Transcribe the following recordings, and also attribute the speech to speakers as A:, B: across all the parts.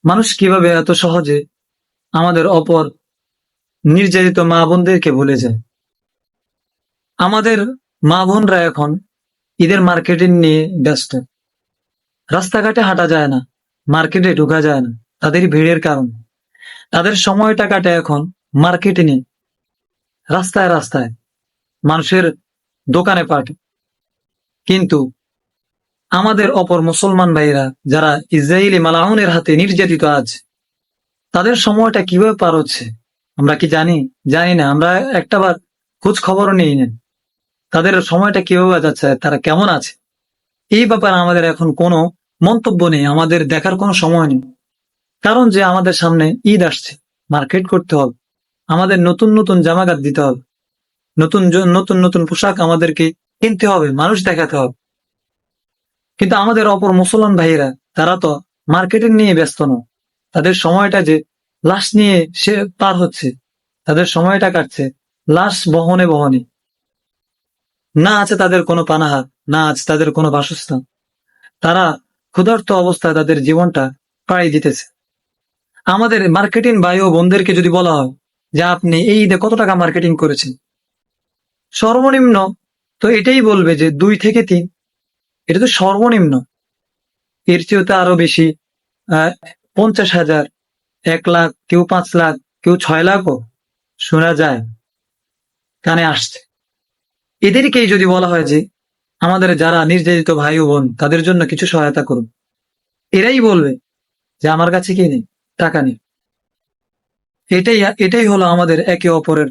A: মানুষ কিভাবে এত সহজে আমাদের অপর নির্যাতিত মা বোনদেরকে ভুলে যায়? আমাদের মা বোনরা এখন ঈদের মার্কেটিং নিয়ে ব্যস্ত। রাস্তাঘাটে হাঁটা যায় না, মার্কেটে ঢোকা যায় না, তাদের ভিড়ের কারণে। তাদের সময়টা কাটে এখন মার্কেটিং এ, রাস্তায় রাস্তায়, মানুষের দোকানে পাটে। কিন্তু আমাদের অপর মুসলমান ভাইরা যারা ইসরায়েলি মালাউনের হাতে নির্যাতিত আছে, তাদের সময়টা কিভাবে পার হচ্ছে আমরা কি জানি? জানি না। আমরা একটাবার খোঁজ খবরও নিই না তাদের সময়টা কিভাবে যাচ্ছে, তারা কেমন আছে। এই ব্যাপারে আমাদের এখন কোনো মন্তব্য নেই, আমাদের দেখার কোনো সময় নেই। কারণ যে আমাদের সামনে ঈদ আসছে, মার্কেট করতে হবে, আমাদের নতুন নতুন জামাকাত দিতে হবে, নতুন নতুন নতুন পোশাক আমাদেরকে কিনতে হবে, মানুষ দেখাতে হবে। কিন্তু আমাদের অপর মুসলমান ভাইয়েরা তারা তো মার্কেটিং নিয়ে ব্যস্ত নয়। তাদের সময়টা যে লাশ নিয়ে সে পার হচ্ছে, তাদের সময়টা কাটছে লাশ বহনে বহনে। না আছে তাদের কোনো পানাহার, না আছে তাদের কোনো বাসস্থান। তারা ক্ষুধার্ত অবস্থায় তাদের জীবনটা পাড়ি দিতেছে। আমাদের মার্কেটিং ভাই ও বোনদেরকে যদি বলা হয় যে আপনি এই ঈদে কত টাকা মার্কেটিং করেছেন, সর্বনিম্ন তো এটাই বলবে যে 2 থেকে 3। এটা তো সর্বনিম্ন। এর চেয়েও তো আরো বেশি, 50,000, 1 লাখ, কেউ 5 লাখ, কেউ 6 লাখও শোনা যায়, কানে আসছে। এদেরকেই যদি বলা হয় যে আমাদের যারা নির্যাতিত ভাই ও বোন তাদের জন্য কিছু সহায়তা করুন, এরাই বলবে যে আমার কাছে কি নেই, টাকা নেই। এটাই এটাই হলো আমাদের একে অপরের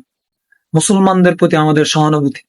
A: মুসলমানদের প্রতি আমাদের সহানুভূতি।